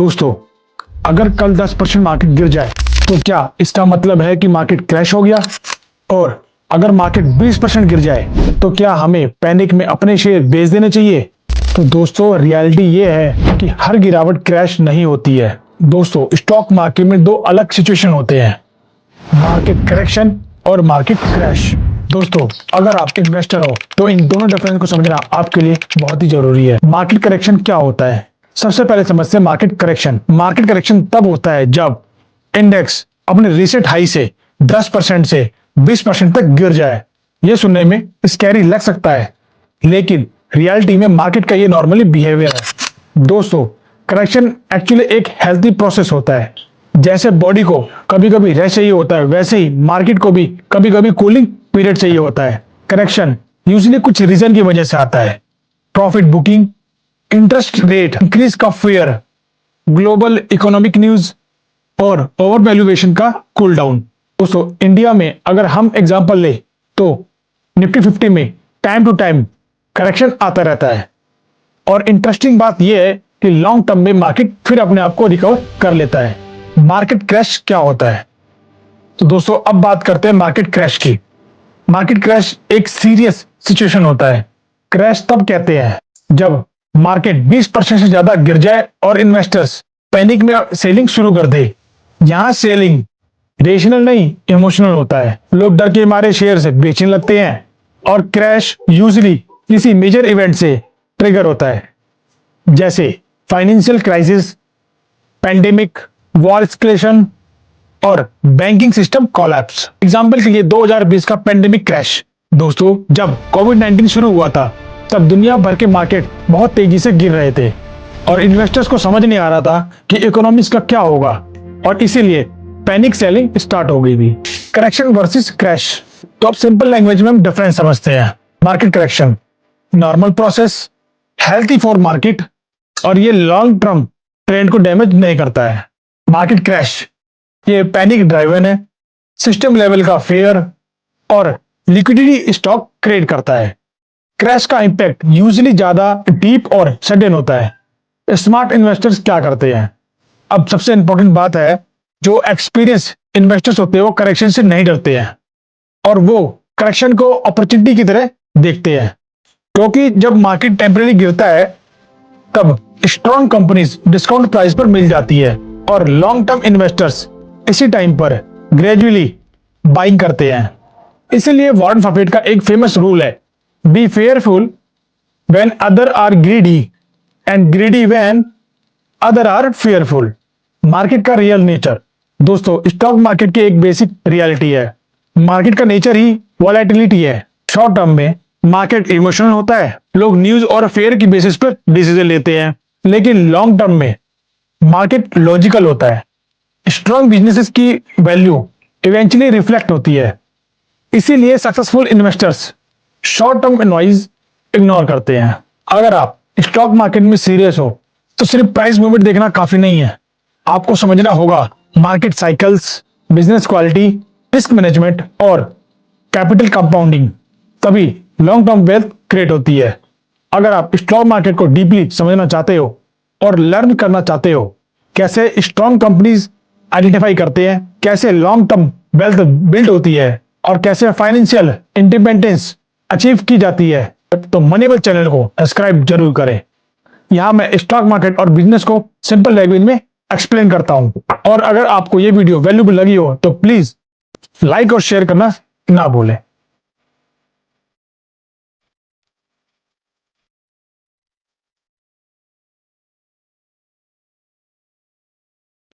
दोस्तों, अगर कल 10% मार्केट गिर जाए तो क्या इसका मतलब है कि मार्केट क्रैश हो गया? और अगर मार्केट 20% गिर जाए तो क्या हमें पैनिक में अपने शेयर बेच देने चाहिए? तो दोस्तों, रियलिटी ये है कि हर गिरावट क्रैश नहीं होती है। दोस्तों, स्टॉक मार्केट में दो अलग सिचुएशन होते हैं, मार्केट करेक्शन और मार्केट क्रैश। दोस्तों, अगर आप इन्वेस्टर हो तो इन दोनों डिफरेंस को समझना आपके लिए बहुत ही जरूरी है। मार्केट करेक्शन क्या होता है? सबसे पहले समझते हैं मार्केट करेक्शन। मार्केट करेक्शन तब होता है जब इंडेक्स अपने रिसेंट हाई से 10% से 20% तक गिर जाए। यह सुनने में स्कैरी लग सकता है, लेकिन रियलिटी में मार्केट का ये नॉर्मली बिहेवियर है। दोस्तों, करेक्शन एक्चुअली एक हेल्थी प्रोसेस होता है। जैसे बॉडी को कभी कभी रेस्ट चाहिए होता है, वैसे ही मार्केट को भी कभी कभी कूलिंग पीरियड चाहिए होता है। करेक्शन यूजुअली कुछ रीजन की वजह से आता है। Profit booking, interest rate increase का फियर, ग्लोबल इकोनॉमिक न्यूज और ओवर वैल्यूएशन का कूल डाउन। दोस्तों, इंडिया में अगर हम एग्जांपल ले तो निफ्टी 50 में टाइम टू टाइम करेक्शन आता रहता है। और इंटरेस्टिंग बात यह है कि लॉन्ग टर्म में मार्केट फिर अपने आप को रिकवर कर लेता है। मार्केट क्रैश क्या होता है? तो दोस्तों, अब बात करते हैं मार्केट क्रैश की। मार्केट क्रैश एक सीरियस सिचुएशन होता है। क्रैश तब कहते हैं जब मार्केट 20% से ज्यादा गिर जाए और इन्वेस्टर्स पैनिक में सेलिंग शुरू कर दे। यहां सेलिंग रेशनल नहीं, इमोशनल होता है। लोग डर के मारे शेयर से बेचने लगते हैं और क्रैश यूजुअली किसी मेजर इवेंट से ट्रिगर होता है, जैसे financial crisis, pandemic, war escalation और बैंकिंग सिस्टम कोलैप्स। एग्जाम्पल के लिए 2020 का पैंडेमिक क्रैश। दोस्तों, जब कोविड-19 शुरू हुआ था तब दुनिया भर के मार्केट बहुत तेजी से गिर रहे थे और इन्वेस्टर्स को समझ नहीं आ रहा था कि इकोनॉमिक्स का क्या होगा, और इसीलिए पैनिक सेलिंग स्टार्ट हो गई थी। Correction versus crash. तो अब सिंपल लैंग्वेज में हम डिफरेंस समझते हैं। Market correction normal process, healthy for market, और ये लॉन्ग टर्म ट्रेंड को डैमेज नहीं करता है। मार्केट क्रैश ये पैनिक ड्राइवन है, सिस्टम लेवल का फेयर और लिक्विडिटी स्टॉक क्रिएट करता है। क्रैश का इंपैक्ट यूजुअली ज्यादा डीप और सडन होता है। स्मार्ट इन्वेस्टर्स क्या करते हैं? अब सबसे इंपॉर्टेंट बात है, जो एक्सपीरियंस इन्वेस्टर्स होते हैं वो करेक्शन से नहीं डरते हैं और वो करेक्शन को अपॉर्चुनिटी की तरह देखते हैं। क्योंकि जब मार्केट टेम्परेरी गिरता है तब स्ट्रॉन्ग कंपनीज डिस्काउंट प्राइस पर मिल जाती है और लॉन्ग टर्म इन्वेस्टर्स इसी टाइम पर ग्रेजुअली बाइंग करते हैं। इसीलिए वॉरेन बफेट का एक फेमस रूल है, be fearful when other are greedy and greedy when other are fearful. Market का रियल नेचर। दोस्तों, स्टॉक मार्केट की एक बेसिक रियलिटी है। मार्केट का नेचर ही वॉलेटिलिटी है। शॉर्ट टर्म में मार्केट इमोशनल होता है, लोग न्यूज और फेयर की बेसिस पर डिसीजन लेते हैं, लेकिन लॉन्ग टर्म में मार्केट लॉजिकल होता है। स्ट्रॉन्ग बिजनेसेस की वैल्यू इवेंचुअली रिफ्लेक्ट होती है। इसीलिए successful investors short term noise ignore करते हैं। अगर आप स्टॉक मार्केट में सीरियस हो तो सिर्फ प्राइस मूवमेंट देखना काफी नहीं है, आपको समझना होगा market cycles, business quality, risk management और कैपिटल कंपाउंडिंग, तभी लॉन्ग टर्म वेल्थ क्रिएट होती है। अगर आप स्टॉक मार्केट को डीपली समझना चाहते हो और लर्न करना चाहते हो कैसे स्ट्रॉन्ग कंपनीज आइडेंटिफाई करते हैं, कैसे लॉन्ग टर्म वेल्थ बिल्ड होती है और कैसे फाइनेंशियल इंडिपेंडेंस अचीव की जाती है, तो मनीबल चैनल को सब्सक्राइब जरूर करें। यहाँ मैं स्टॉक मार्केट और बिजनेस को सिंपल लैंग्वेज में एक्सप्लेन करता हूँ। और अगर आपको ये वीडियो वैल्यूबल लगी हो तो प्लीज लाइक और शेयर करना ना भूलें।